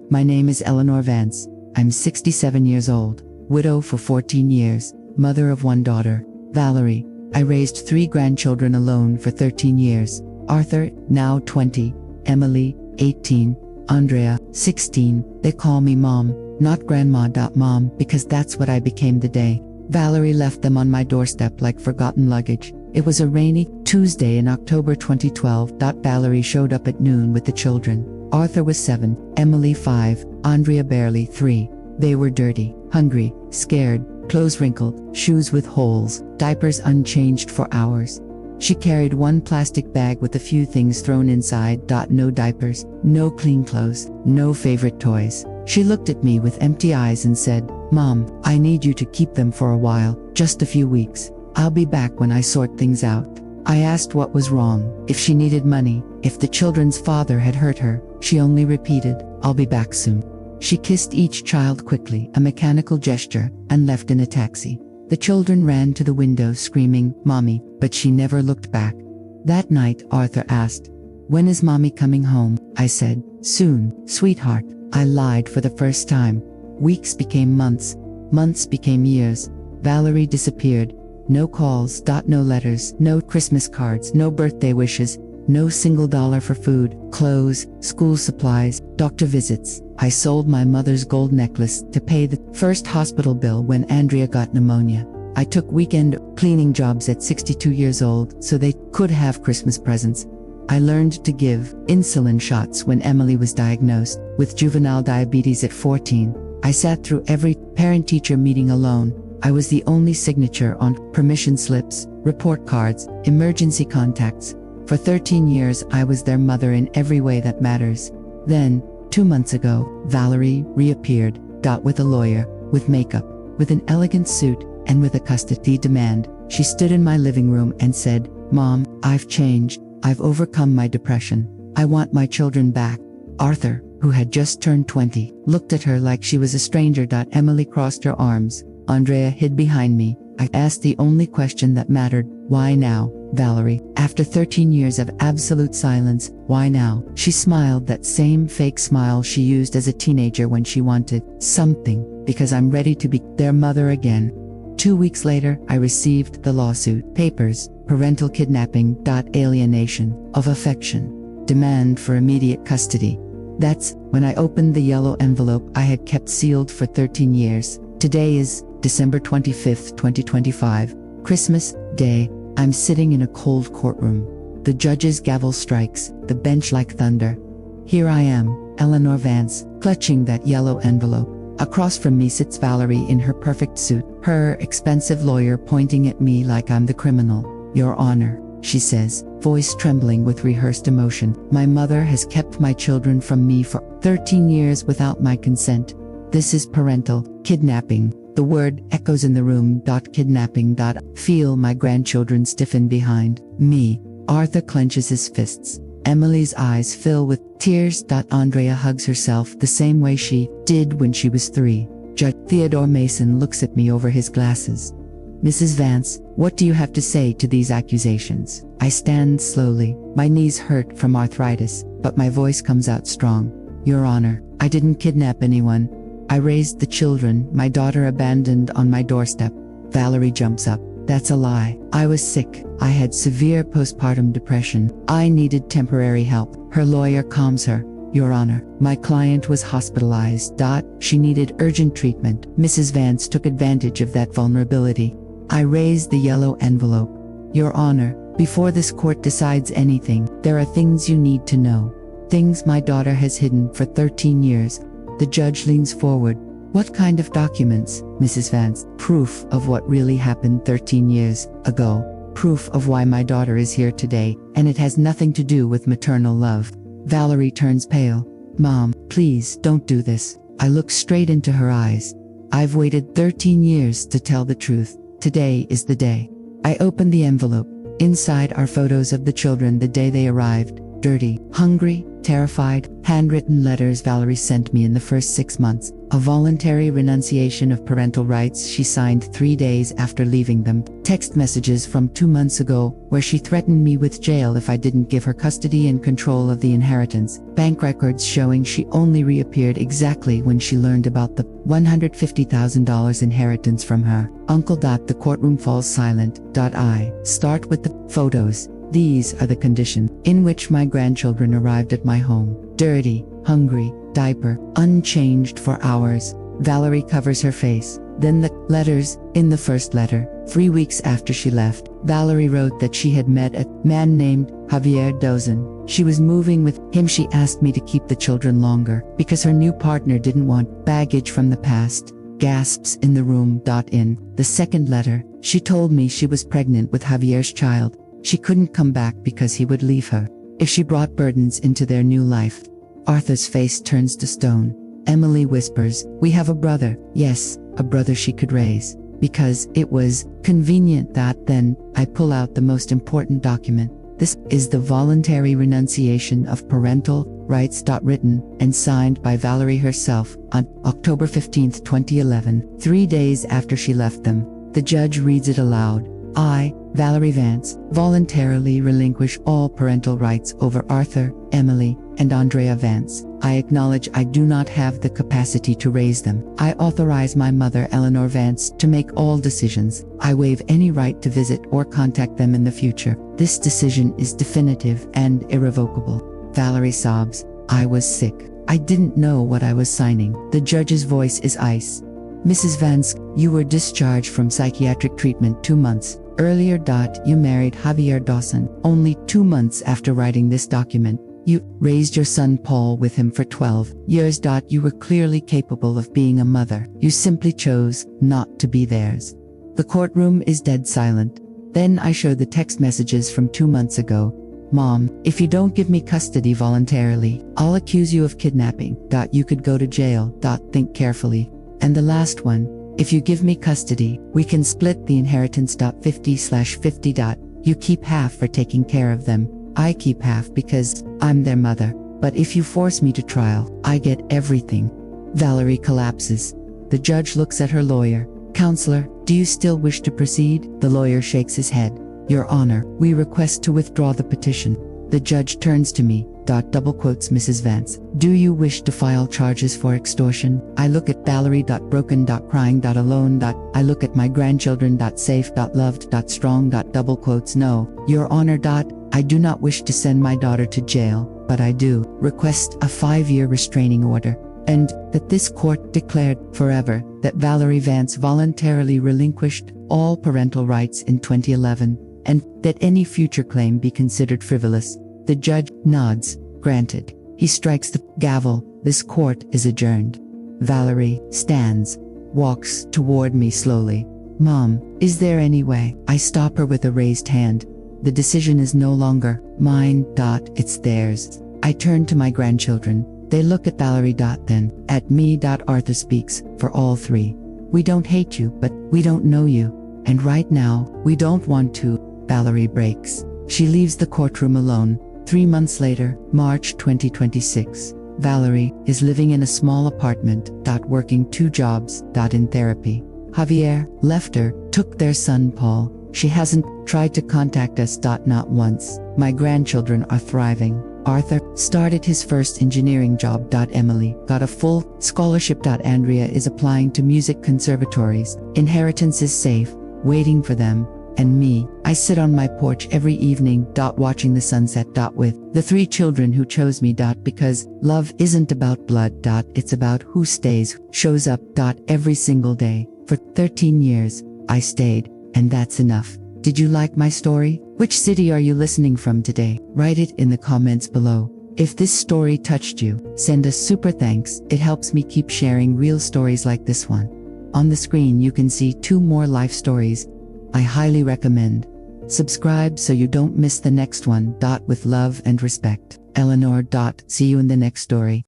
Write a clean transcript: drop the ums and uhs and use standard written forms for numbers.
My name is Eleanor Vance. I'm 67 years old, widow for 14 years, mother of one daughter, Valerie. I raised 3 grandchildren alone for 13 years. Arthur, now 20, Emily, 18, Andrea, 16. They call me Mom, not Grandma. Mom, because that's what I became the day Valerie left them on my doorstep like forgotten luggage. It was a rainy Tuesday in October 2012. Valerie showed up at noon with the children. Arthur was 7, Emily 5, Andrea barely 3. They were dirty, hungry, scared, clothes wrinkled, shoes with holes, diapers unchanged for hours. She carried one plastic bag with a few things thrown inside. No diapers, no clean clothes, no favorite toys. She looked at me with empty eyes and said, "Mom, I need you to keep them for a while, just a few weeks. I'll be back when I sort things out." I asked what was wrong, if she needed money, if the children's father had hurt her. She only repeated, "I'll be back soon." She kissed each child quickly, a mechanical gesture, and left in a taxi. The children ran to the window screaming, "Mommy," but she never looked back. That night, Arthur asked, "When is Mommy coming home?" I said, "Soon, sweetheart." I lied for the first time. Weeks became months. Months became years. Valerie disappeared. No calls. No letters. No Christmas cards. No birthday wishes. No single dollar for food, clothes, school supplies, doctor visits. I sold my mother's gold necklace to pay the first hospital bill when Andrea got pneumonia. I took weekend cleaning jobs at 62 years old so they could have Christmas presents. I learned to give insulin shots when Emily was diagnosed with juvenile diabetes at 14. I sat through every parent-teacher meeting alone. I was the only signature on permission slips, report cards, emergency contacts. For 13 years, I was their mother in every way that matters. Then, 2 months ago, Valerie reappeared, with a lawyer, with makeup, with an elegant suit, and with a custody demand. She stood in my living room and said, "Mom, I've changed. I've overcome my depression. I want my children back." Arthur, who had just turned 20, looked at her like she was a stranger. Emily crossed her arms. Andrea hid behind me. I asked the only question that mattered, "Why now, Valerie?" After 13 years of absolute silence, why now? She smiled, that same fake smile she used as a teenager when she wanted something, "Because I'm ready to be their mother again." 2 weeks later, I received the lawsuit papers, parental kidnapping, alienation of affection, demand for immediate custody. That's when I opened the yellow envelope I had kept sealed for 13 years. Today is December 25th, 2025, Christmas Day. I'm sitting in a cold courtroom. The judge's gavel strikes, the bench like thunder. Here I am, Eleanor Vance, clutching that yellow envelope. Across from me sits Valerie in her perfect suit, her expensive lawyer pointing at me like I'm the criminal. "Your Honor," she says, voice trembling with rehearsed emotion, "my mother has kept my children from me for 13 years without my consent. This is parental kidnapping." The word echoes in the room. Kidnapping. Feel my grandchildren stiffen behind me. Arthur clenches his fists. Emily's eyes fill with tears. Andrea hugs herself the same way she did when she was 3. Judge Theodore Mason looks at me over his glasses. "Mrs. Vance, what do you have to say to these accusations?" I stand slowly. My knees hurt from arthritis, but my voice comes out strong. "Your Honor, I didn't kidnap anyone. I raised the children my daughter abandoned on my doorstep." Valerie jumps up. "That's a lie. I was sick. I had severe postpartum depression. I needed temporary help." Her lawyer calms her. "Your Honor, my client was hospitalized. She needed urgent treatment. Mrs. Vance took advantage of that vulnerability." I raise the yellow envelope. "Your Honor, before this court decides anything, there are things you need to know. Things my daughter has hidden for 13 years. The judge leans forward. "What kind of documents, Mrs. Vance?" "Proof of what really happened 13 years ago. Proof of why my daughter is here today, and it has nothing to do with maternal love." Valerie turns pale. "Mom, please don't do this." I look straight into her eyes. "I've waited 13 years to tell the truth. Today is the day." I open the envelope. Inside are photos of the children the day they arrived. dirty, hungry, terrified, handwritten letters Valerie sent me in the first 6 months. A voluntary renunciation of parental rights she signed 3 days after leaving them. Text messages from 2 months ago where she threatened me with jail if I didn't give her custody and control of the inheritance. Bank records showing she only reappeared exactly when she learned about the $150,000 inheritance from her uncle. The courtroom falls silent. I start with the photos. These are the conditions in which my grandchildren arrived at my home. Dirty, hungry, diaper, unchanged for hours. Valerie covers her face. Then the letters. In the first letter, 3 weeks after she left, Valerie wrote that she had met a man named Javier Dozan. She was moving with him. She asked me to keep the children longer because her new partner didn't want baggage from the past. Gasps in the room. In the second letter, she told me she was pregnant with Javier's child. She couldn't come back because he would leave her if she brought burdens into their new life. Arthur's face turns to stone. Emily whispers, "We have a brother." Yes, a brother she could raise. Because it was convenient. Then I pull out the most important document. This is the voluntary renunciation of parental rights. Written and signed by Valerie herself on October 15, 2011, 3 days after she left them. The judge reads it aloud. I, Valerie Vance, voluntarily relinquish all parental rights over Arthur, Emily, and Andrea Vance. I acknowledge I do not have the capacity to raise them. I authorize my mother, Eleanor Vance, to make all decisions. I waive any right to visit or contact them in the future. This decision is definitive and irrevocable. Valerie sobs. I was sick. I didn't know what I was signing. The judge's voice is ice. Mrs. Vance, you were discharged from psychiatric treatment 2 months earlier. You married Javier Dawson only 2 months after writing this document. You raised your son Paul with him for 12 years. You were clearly capable of being a mother. You simply chose not to be theirs. The courtroom is dead silent. Then I show the text messages from 2 months ago. Mom, if you don't give me custody voluntarily, I'll accuse you of kidnapping. You could go to jail. Think carefully. And the last one, if you give me custody, we can split the inheritance. 50/50. You keep half for taking care of them. I keep half because I'm their mother. But if you force me to trial, I get everything. Valerie collapses. The judge looks at her lawyer. Counselor, do you still wish to proceed? The lawyer shakes his head. Your Honor, we request to withdraw the petition. The judge turns to me. Quotes Mrs. Vance. Do you wish to file charges for extortion? I look at Valerie. Broken. Crying. Alone. I look at my grandchildren. Safe. Loved. Strong. Quotes. No, Your Honor. I do not wish to send my daughter to jail, but I do request a 5-year restraining order, and that this court declared forever that Valerie Vance voluntarily relinquished all parental rights in 2011, and that any future claim be considered frivolous. The judge nods. Granted. He strikes the gavel. This court is adjourned. Valerie stands, walks toward me slowly. Mom, is there any way? I stop her with a raised hand. The decision is no longer mine. It's theirs. I turn to my grandchildren. They look at Valerie. Then at me. Arthur speaks for all three. We don't hate you, but we don't know you. And right now, we don't want to. Valerie breaks. She leaves the courtroom alone. 3 months later, March 2026, Valerie is living in a small apartment. Working 2 jobs. In therapy. Javier left her, took their son Paul. She hasn't tried to contact us. Not once. My grandchildren are thriving. Arthur started his first engineering job. Emily got a full scholarship. Andrea is applying to music conservatories. Inheritance is safe, waiting for them. And me, I sit on my porch every evening. Watching the sunset. With the 3 children who chose me. Because love isn't about blood. It's about who stays, shows up. Every single day. For 13 years, I stayed, and that's enough. Did you like my story? Which city are you listening from today? Write it in the comments below. If this story touched you, send a super thanks. It helps me keep sharing real stories like this one. On the screen you can see 2 more life stories. I highly recommend. Subscribe so you don't miss the next one. With love and respect, Eleanor. See you in the next story.